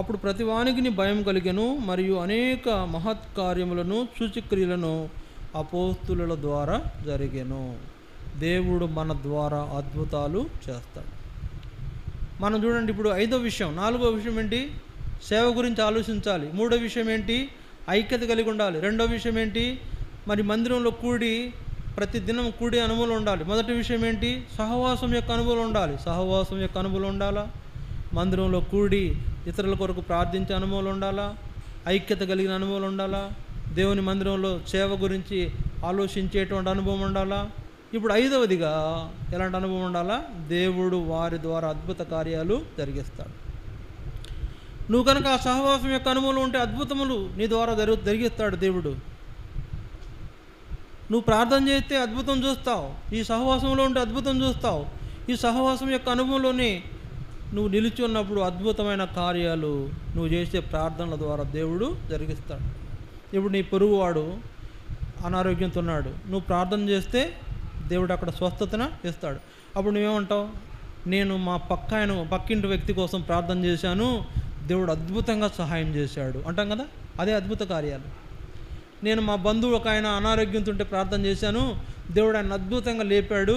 అప్పుడు ప్రతి వానికి భయం కలిగెను, మరియు అనేక మహత్కార్యములను సూచక్రియలను అపోస్తుల ద్వారా జరిగెను. దేవుడు మన ద్వారా అద్భుతాలు చేస్తాడు. మనం చూడండి, ఇప్పుడు 5వ విషయం. 4వ విషయం ఏంటి, సేవ గురించి ఆలోచించాలి. 3వ విషయం ఏంటి, ఐక్యత కలిగి ఉండాలి. 2వ విషయం ఏంటి, మరి మందిరంలో ప్రతి దినం కూడి అనుభవం ఉండాలి. మొదటి విషయం ఏంటి, సహవాసం యొక్క అనుభవం ఉండాలి. సహవాసం యొక్క అనుభవం ఉండాలా, మందిరంలో కూడి ఇతరుల కొరకు ప్రార్థించే అనుభవం ఉండాలా, ఐక్యత కలిగిన అనుభవం ఉండాలా, దేవుని మందిరంలో సేవ గురించి ఆలోచించేటువంటి అనుభవం ఉండాలా. ఇప్పుడు 5వదిగా ఎలాంటి అనుభవం ఉండాలా, దేవుడు వారి ద్వారా అద్భుత కార్యాలు జరిగిస్తాడు. నువ్వు కనుక ఆ సహవాసం యొక్క అనుభవం ఉంటే అద్భుతములు నీ ద్వారా జరిగిస్తాడు దేవుడు. నువ్వు ప్రార్థన చేస్తే అద్భుతం చూస్తావు, ఈ సహవాసంలో ఉంటే అద్భుతం చూస్తావు. ఈ సహవాసం యొక్క అనుభవంలోనే నువ్వు నిలిచి ఉన్నప్పుడు అద్భుతమైన కార్యాలు నువ్వు చేసే ప్రార్థనల ద్వారా దేవుడు జరిగిస్తాడు. ఇప్పుడు నీ పొరుగువాడు అనారోగ్యంతో ఉన్నాడు, నువ్వు ప్రార్థన చేస్తే దేవుడు అక్కడ స్వస్థతను ఇస్తాడు. అప్పుడు నువ్వేమంటావు, నేను మా పక్కింటి వ్యక్తి కోసం ప్రార్థన చేశాను, దేవుడు అద్భుతంగా సహాయం చేశాడు అంటాం కదా. అదే అద్భుత కార్యాలు. నేను మా బంధువు ఒక ఆయన అనారోగ్యంతో ఉంటే ప్రార్థన చేశాను, దేవుడు ఆయన అద్భుతంగా లేపాడు,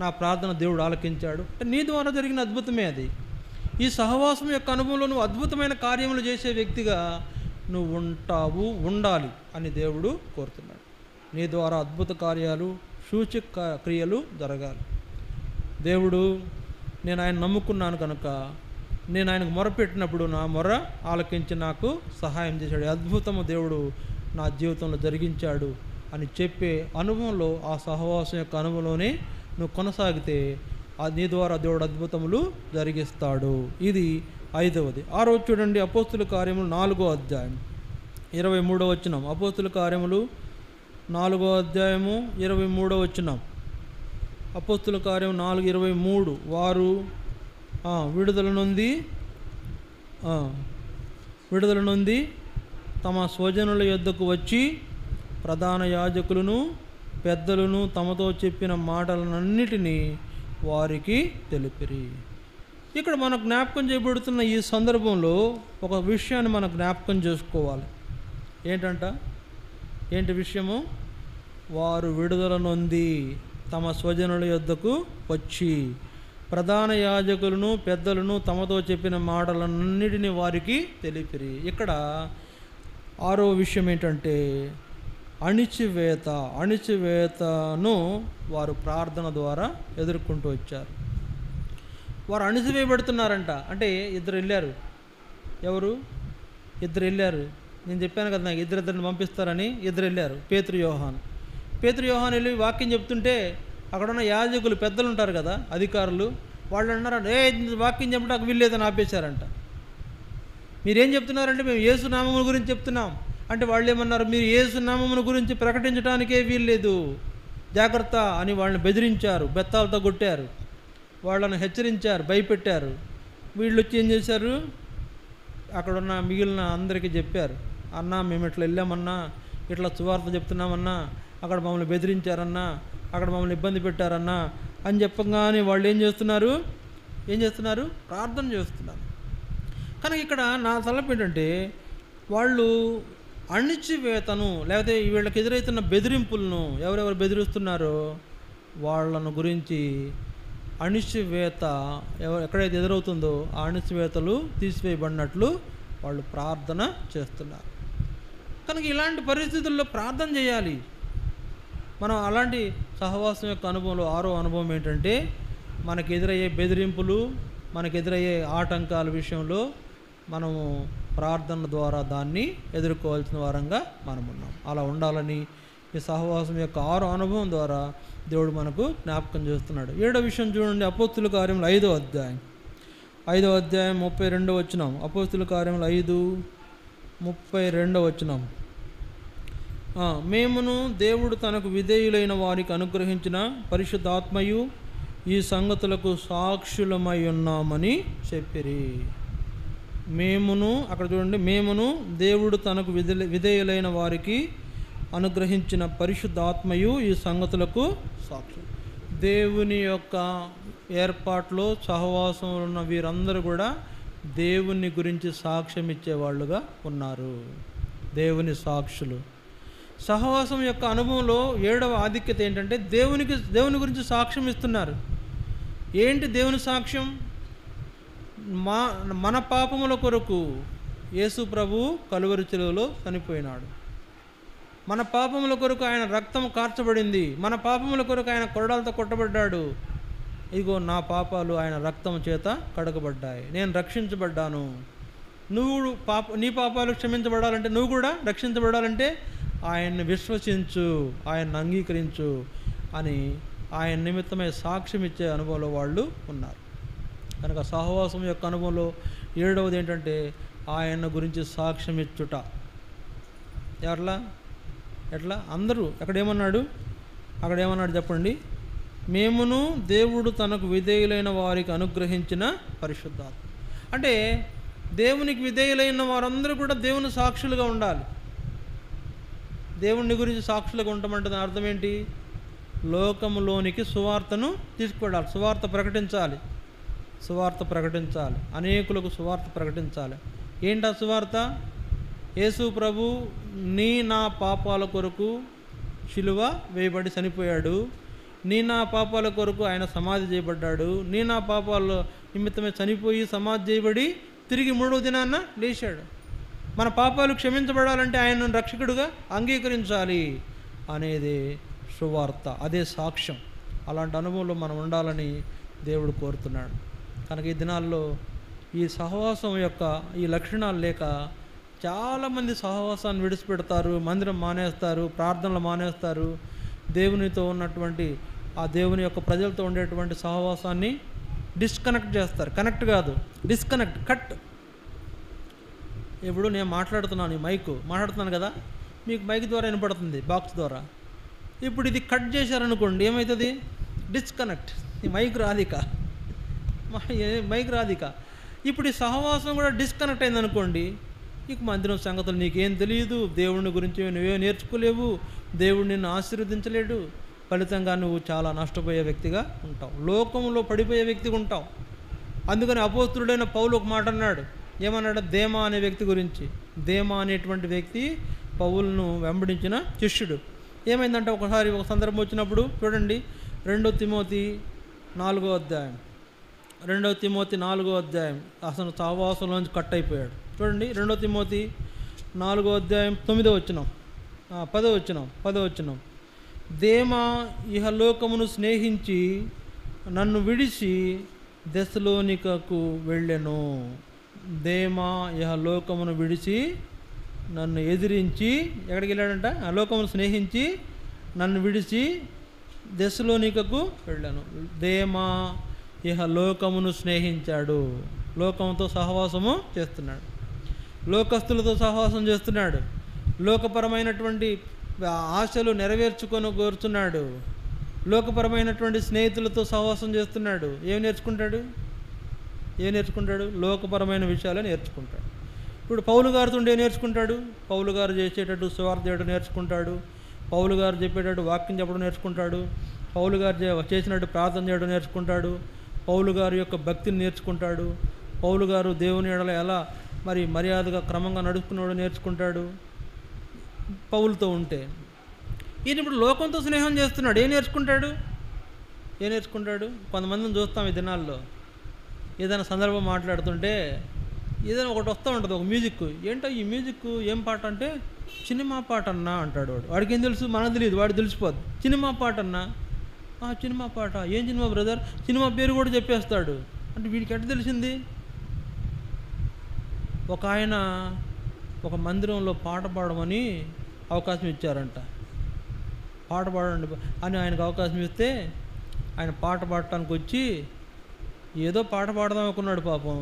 నా ప్రార్థన దేవుడు ఆలకించాడు. నీ ద్వారా జరిగిన అద్భుతమే అది. ఈ సహవాసం యొక్క అనుభవంలో నువ్వు అద్భుతమైన కార్యములు చేసే వ్యక్తిగా నువ్వు ఉండాలి అని దేవుడు కోరుతున్నాడు. నీ ద్వారా అద్భుత కార్యాలు, సూచక క్రియలు జరగాలి. దేవుడు, నేను ఆయన నమ్ముకున్నాను కనుక నేను ఆయనకు మొరపెట్టినప్పుడు నా మొర ఆలకించి నాకు సహాయం చేశాడు, అద్భుతము దేవుడు నా జీవితంలో జరిగించాడు అని చెప్పే అనుభవంలో, ఆ సహవాసం యొక్క అనుభవంలోనే నువ్వు కొనసాగితే నీ ద్వారా దేవుడు అద్భుతములు జరిగిస్తాడు. ఇది 5వది. 6వది చూడండి, అపోస్తుల కార్యములు 4వ అధ్యాయం 23వ వచనం. అపోస్తుల కార్యములు 4వ అధ్యాయము 23వ వచనం. అపోస్తుల కార్యం 4:23. వారు విడుదల నొంది తమ స్వజనుల యొద్దకు వచ్చి ప్రధాన యాజకులను పెద్దలను తమతో చెప్పిన మాటలన్నిటినీ వారికి తెలిపిరి. ఇక్కడ మన జ్ఞాపకం చేయబడుతున్న ఈ సందర్భంలో ఒక విషయాన్ని మనం జ్ఞాపకం చేసుకోవాలి. ఏంటి విషయము? వారు విడుదల నొంది తమ స్వజనుల యొద్దకు వచ్చి ప్రధాన యాజకులను పెద్దలను తమతో చెప్పిన మాటలన్నిటినీ వారికి తెలిపిరి. ఇక్కడ 6వ విషయం ఏంటంటే అణిచివేతను వారు ప్రార్థన ద్వారా ఎదుర్కొంటూ వచ్చారు. వారు అణిచివేయబడుతున్నారంట. అంటే ఇద్దరు వెళ్ళారు. ఎవరు? ఇద్దరు వెళ్ళారు. నేను చెప్పాను కదా, నాకు ఇద్దరిని పంపిస్తారని. ఇద్దరు వెళ్ళారు, పేతురు యోహాను వెళ్ళి వాక్యం చెప్తుంటే అక్కడున్న యాజకులు పెద్దలు ఉంటారు కదా, అధికారులు, వాళ్ళు అన్నారంట, వాక్యం చెప్పడానికి వీల్లేదని ఆపేశారంట. మీరేం చెప్తున్నారంటే మేము యేసు నామముల గురించి చెప్తున్నాం అంటే వాళ్ళు ఏమన్నారు, మీరు యేసు నామముల గురించి ప్రకటించడానికే వీల్లేదు, జాగ్రత్త అని వాళ్ళని బెదిరించారు, బెత్తాలతో కొట్టారు, వాళ్ళని హెచ్చరించారు, భయపెట్టారు. వీళ్ళు వచ్చి ఏం చేశారు, అక్కడున్న మిగిలిన అందరికీ చెప్పారు, అన్నా మేము ఇట్లా వెళ్ళామన్నా, ఇట్లా సువార్త చెప్తున్నామన్నా, అక్కడ మమ్మల్ని బెదిరించారన్నా, అక్కడ మమ్మల్ని ఇబ్బంది పెట్టారన్నా అని చెప్పగానే వాళ్ళు ఏం చేస్తున్నారు? ప్రార్థన చేస్తున్నారు. కనుక ఇక్కడ నా తలపు ఏంటంటే వాళ్ళు అణిచివేతను లేకపోతే వీళ్ళకి ఎదురవుతున్న బెదిరింపులను ఎవరెవరు బెదిరిస్తున్నారో వాళ్ళను గురించి అణిచివేత ఎక్కడైతే ఎదురవుతుందో ఆ అణిచివేతలు తీసివేయబడినట్లు వాళ్ళు ప్రార్థన చేస్తున్నారు. కనుక ఇలాంటి పరిస్థితుల్లో ప్రార్థన చేయాలి. మనం అలాంటి సహవాసం యొక్క అనుభవంలో 6వ అనుభవం ఏంటంటే మనకు ఎదురయ్యే బెదిరింపులు, మనకు ఎదురయ్యే ఆటంకాల విషయంలో మనము ప్రార్థన ద్వారా దాన్ని ఎదుర్కోవాల్సిన వారంగా మనం ఉన్నాం. అలా ఉండాలని ఈ సహవాసం యొక్క 6వ అనుభవం ద్వారా దేవుడు మనకు జ్ఞాపకం చేస్తున్నాడు. 7వ విషయం చూడండి, అపోస్తుల కార్యములు 5వ అధ్యాయం 32వ వచనం. అపోస్తుల కార్యములు 5:32 వచనం. మేమును దేవుడు తనకు విధేయులైన వారికి అనుగ్రహించిన పరిశుద్ధాత్మయు ఈ సంగతులకు సాక్షులమై ఉన్నామని చెప్పిరి. అక్కడ చూడండి, మేమును దేవుడు తనకు విధేయులైన వారికి అనుగ్రహించిన పరిశుద్ధాత్మయు ఈ సంగతులకు సాక్షి. దేవుని యొక్క ఏర్పాట్లో సహవాసంలో ఉన్న వీరందరూ కూడా దేవుని గురించి సాక్ష్యం ఇచ్చేవాళ్ళుగా ఉన్నారు. దేవుని సాక్షులు. సహవాసం యొక్క అనుభవంలో 7వ ఆధిక్యత ఏంటంటే దేవుని గురించి సాక్ష్యం ఇస్తున్నారు. ఏంటి దేవుని సాక్ష్యం? మన పాపముల కొరకు యేసు ప్రభు కలువరి శిలువలో చనిపోయినాడు. మన పాపముల కొరకు ఆయన రక్తం కార్చబడింది. మన పాపముల కొరకు ఆయన కొరడాలతో కొట్టబడ్డాడు. ఇదిగో నా పాపాలు ఆయన రక్తం చేత కడగబడ్డాయి, నేను రక్షించబడ్డాను. నీ పాపాలు క్షమించబడాలంటే, నువ్వు కూడా రక్షించబడాలంటే ఆయన్ని విశ్వసించు, ఆయన్ని అంగీకరించు అని ఆయన నిమిత్తమై సాక్ష్యం ఇచ్చే అనుభవంలో వాళ్ళు ఉన్నారు. కనుక సహవాసం యొక్క అనుభవంలో 7వది ఏంటంటే ఆయన గురించి సాక్ష్యం ఇచ్చుట. ఎట్లా అందరూ అక్కడేమన్నాడు చెప్పండి, మేమును దేవుడు తనకు విధేయులైన వారికి అనుగ్రహించిన పరిశుద్ధాత్మ. అంటే దేవునికి విధేయులైన వారందరూ కూడా దేవుని సాక్షులుగా ఉండాలి. దేవుని గురించి సాక్షులుగా ఉండమంటే దాని అర్థం ఏంటి? లోకములోనికి సువార్తను తీసుకువెళ్ళాలి, సువార్త ప్రకటించాలి, అనేకులకు సువార్త ప్రకటించాలి. ఏంటా సువార్త? యేసు ప్రభు నా పాపాల కొరకు శిలువ వేయబడి చనిపోయాడు, నా పాపాల కొరకు ఆయన సమాధి చేయబడ్డాడు, నా పాపాల నిమిత్తమే చనిపోయి సమాధి చేయబడి తిరిగి 3వ దినాన లేచాడు. మన పాపాలు క్షమించబడాలంటే ఆయనను రక్షకుడుగా అంగీకరించాలి అనేది సువార్త, అదే సాక్ష్యం. అలాంటి అనుభవంలో మనం ఉండాలని దేవుడు కోరుతున్నాడు. కనుక ఈ దినాల్లో ఈ సహవాసం యొక్క ఈ లక్షణాలు లేక చాలామంది సహవాసాన్ని విడిచిపెడతారు, మందిరం మానేస్తారు, ప్రార్థనలు మానేస్తారు, దేవునితో ఉన్నటువంటి ఆ దేవుని యొక్క ప్రజలతో ఉండేటువంటి సహవాసాన్ని డిస్కనెక్ట్ చేస్తారు. కనెక్ట్ కాదు, డిస్కనెక్ట్, కట్. ఇప్పుడు నేను మాట్లాడుతున్నాను కదా, మీకు మైక్ ద్వారా వినపడుతుంది, బాక్స్ ద్వారా. ఇప్పుడు ఇది కట్ చేశారనుకోండి, ఏమవుతుంది? డిస్కనెక్ట్. ఈ మైక్ రాదిక. ఇప్పుడు ఈ సహవాసం కూడా డిస్కనెక్ట్ అయిందనుకోండి, ఇక మందిరం సంగతులు నీకేం తెలియదు, దేవుని గురించి నువ్వే నేర్చుకోలేవు, దేవుడు నిన్ను ఆశీర్వదించలేడు, ఫలితంగా నువ్వు చాలా నష్టపోయే వ్యక్తిగా ఉంటావు, లోకంలో పడిపోయే వ్యక్తిగా ఉంటావు. అందుకని అపోస్తులుడైన పౌలు ఒక మాట అన్నాడు. ఏమన్నాడు? దేమా అనే వ్యక్తి గురించి. దేమా అనేటువంటి వ్యక్తి పౌలును వెంబడించిన శిష్యుడు. ఏమైందంటే ఒకసారి ఒక సందర్భం వచ్చినప్పుడు చూడండి, 2 తిమోతి 4వ అధ్యాయం. 2 తిమోతి 4వ అధ్యాయం. అసలు సహవాసంలోంచి కట్ అయిపోయాడు. చూడండి, 2 తిమోతి 4వ అధ్యాయం 9వ వచనం, 10వ వచనం. దేమా ఇహలోకమును స్నేహించి నన్ను విడిచి దెస్సలోనికకు వెళ్ళెను. దేమా ఇహలోకమును విడిచి నన్ను ఎదిరించి ఎక్కడికి వెళ్ళాడంట? ఆ లోకమును స్నేహించి నన్ను విడిచి దెస్సలోనికకు వెళ్ళాను. దేమా ఇహ లోకమును స్నేహించాడు. లోకముతో సహవాసము చేస్తున్నాడు, లోకస్తులతో సహవాసం చేస్తున్నాడు, లోకపరమైనటువంటి ఆశలు నెరవేర్చుకొని కోరుతున్నాడు, లోకపరమైనటువంటి స్నేహితులతో సహవాసం చేస్తున్నాడు. ఏం నేర్చుకుంటాడు? లోకపరమైన విషయాలు నేర్చుకుంటాడు. ఇప్పుడు పౌలు గారితో ఏం నేర్చుకుంటాడు? పౌలు గారు చేసేటట్టు సువార్త చేయడం నేర్చుకుంటాడు, పౌలు గారు చెప్పేటట్టు వాక్యం చెప్పడం నేర్చుకుంటాడు, పౌలు గారు చేసినట్టు ప్రార్థన చేయడం నేర్చుకుంటాడు, పౌలు గారి యొక్క భక్తిని నేర్చుకుంటాడు, పౌలు గారు దేవుని ఎడల ఎలా మరి మర్యాదగా క్రమంగా నడుచుకున్నాడు నేర్చుకుంటాడు పౌలుతో ఉంటే. ఈయన ఇప్పుడు లోకంతో స్నేహం చేస్తున్నాడు. ఏం నేర్చుకుంటాడు? కొంతమందిని చూస్తాం ఈ దినాల్లో, ఏదైనా సందర్భం మాట్లాడుతుంటే ఏదైనా ఒకటి వస్తూ ఉంటుంది, ఒక మ్యూజిక్. ఏంటో ఈ మ్యూజిక్ ఏం పాట అంటే సినిమా పాట అన్నా అంటాడు. వాడికి ఏం తెలుసు? మనకు తెలియదు, వాడికి తెలిసిపోద్ది. సినిమా పాట అన్నా, సినిమా పాట. ఏం సినిమా బ్రదర్? సినిమా పేరు కూడా చెప్పేస్తాడు. అంటే వీడికి ఎట్ట తెలిసింది? ఒక ఆయన ఒక మందిరంలో పాట పాడమని అవకాశం ఇచ్చారంట. పాట పాడండి అని ఆయనకు అవకాశం ఇస్తే ఆయన పాట పాడటానికి వచ్చి ఏదో పాట పాడదాం అనుకున్నాడు. పాపం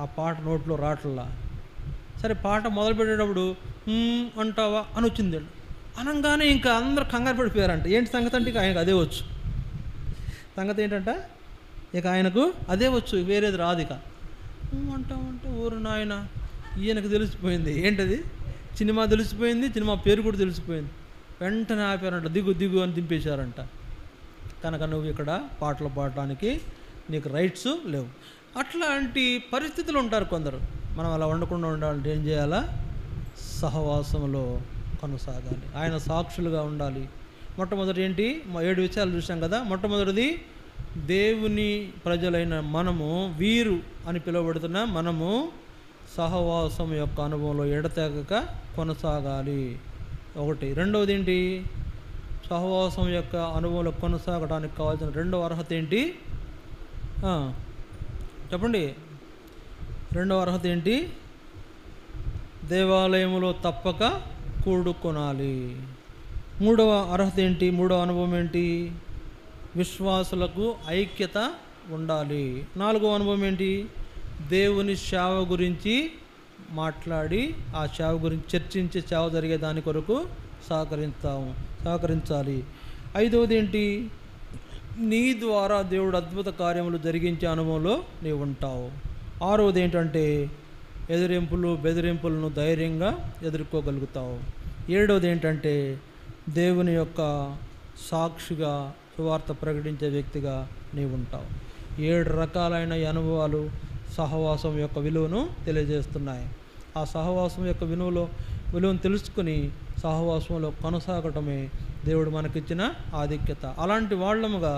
ఆ పాట నోట్లో రాట్లా. సరే పాట మొదలు పెట్టేటప్పుడు అంటావా అని వచ్చింది. అనగానే ఇంకా అందరూ కంగారు పడిపోయారంట. ఏంటి సంగతి అంటే ఇక ఆయనకు అదే వచ్చు. సంగతి ఏంటంట, ఇక ఆయనకు అదే వచ్చు, వేరేది రాదు. ఇక అంటామంటే ఊరు నాయన, ఈయనకు తెలిసిపోయింది. ఏంటది? సినిమా తెలిసిపోయింది, సినిమా పేరు కూడా తెలిసిపోయింది. వెంటనే ఆపారంట, దిగు అని దింపేశారంట. కనుక నువ్వు ఇక్కడ పాటలు పాడటానికి నీకు రైట్స్ లేవు. అట్లాంటి పరిస్థితులు ఉంటారు కొందరు. మనం అలా ఉండకుండా ఉండాలంటే ఏం చేయాలా? సహవాసంలో కొనసాగాలి, ఆయన సాక్షులుగా ఉండాలి. మొట్టమొదటి ఏంటి? 7 విషయాలు చూసాం కదా. మొట్టమొదటిది, దేవుని ప్రజలైన మనము, వీరు అని పిలువబడుతున్న మనము సహవాసం యొక్క అనుభవంలో ఎడతెగక కొనసాగాలి. ఒకటి. రెండవది ఏంటి? సహవాసం యొక్క అనుభవంలో కొనసాగడానికి కావాల్సిన రెండవ అర్హత ఏంటి? చెప్పండి. రెండవ అర్హత ఏంటి? దేవాలయములో తప్పక కూడుకొనాలి. మూడవ అర్హత ఏంటి? మూడవ అనుభవం ఏంటి? విశ్వాసులకు ఐక్యత ఉండాలి. నాలుగవ అనుభవం ఏంటి? దేవుని సేవ గురించి మాట్లాడి ఆ సేవ గురించి చర్చించి సేవ జరిగే దాని కొరకు సహకరించాలి. ఐదవది ఏంటి? నీ ద్వారా దేవుడు అద్భుత కార్యములు జరిగించే అనుభవంలో నీవు ఉంటావు. ఆరవది ఏంటంటే ఎదిరింపులు బెదిరింపులను ధైర్యంగా ఎదుర్కోగలుగుతావు. ఏడవది ఏంటంటే దేవుని యొక్క సాక్షిగా సువార్త ప్రకటించే వ్యక్తిగా నీవు ఉంటావు. 7 రకాలైన అనుభవాలు సహవాసం యొక్క విలువను తెలియజేస్తున్నాయి. ఆ సహవాసం యొక్క విలువను తెలుసుకుని సహవాసంలో కొనసాగటమే దేవుడు మనకిచ్చిన ఆధిక్యత. అలాంటి వాళ్ళముగా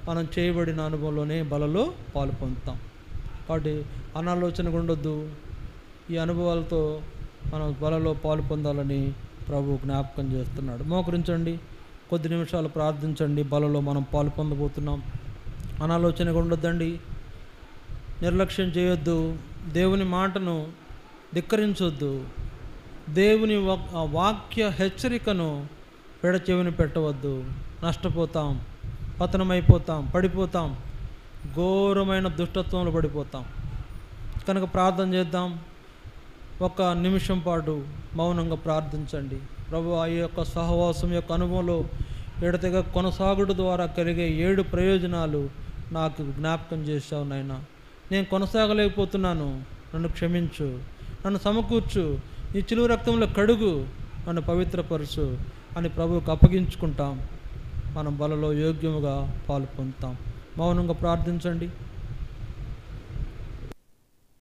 మనం చేయబడిన అనుభవంలోనే బలలో పాలు పొందుతాం. కాబట్టి అనాలోచనగా ఉండొద్దు. ఈ అనుభవాలతో మనం బలలో పాలు పొందాలని ప్రభు జ్ఞాపకం చేస్తున్నాడు. మోకరించండి, కొద్ది నిమిషాలు ప్రార్థించండి. బలలో మనం పాలు పొందబోతున్నాం. అనాలోచనగా ఉండొద్దండి, నిర్లక్ష్యం చేయొద్దు, దేవుని మాటను ధిక్కరించొద్దు, దేవుని వాక్య హెచ్చరికను పెడచెవిని పెట్టవద్దు. నష్టపోతాం, పతనమైపోతాం, పడిపోతాం, ఘోరమైన దుష్టత్వంలో పడిపోతాం. కనుక ప్రార్థన చేద్దాం. 1 నిమిషం పాటు మౌనంగా ప్రార్థించండి. ప్రభు, ఆ యొక్క సహవాసం యొక్క అనుభవంలో ఎడతెగ కొనసాగుట ద్వారా కలిగే 7 ప్రయోజనాలు నాకు జ్ఞాపకం చేశావు నాయన. నేను కొనసాగలేకపోతున్నాను, నన్ను క్షమించు, నన్ను సమకూర్చు, నీ చిలువ రక్తంలో కడుగు, నన్ను పవిత్రపరచు అని ప్రభువుకు అప్పగించుకుంటాం. మనం బలలో యోగ్యముగా పాలు పొందుతాం. మౌనంగా ప్రార్థించండి.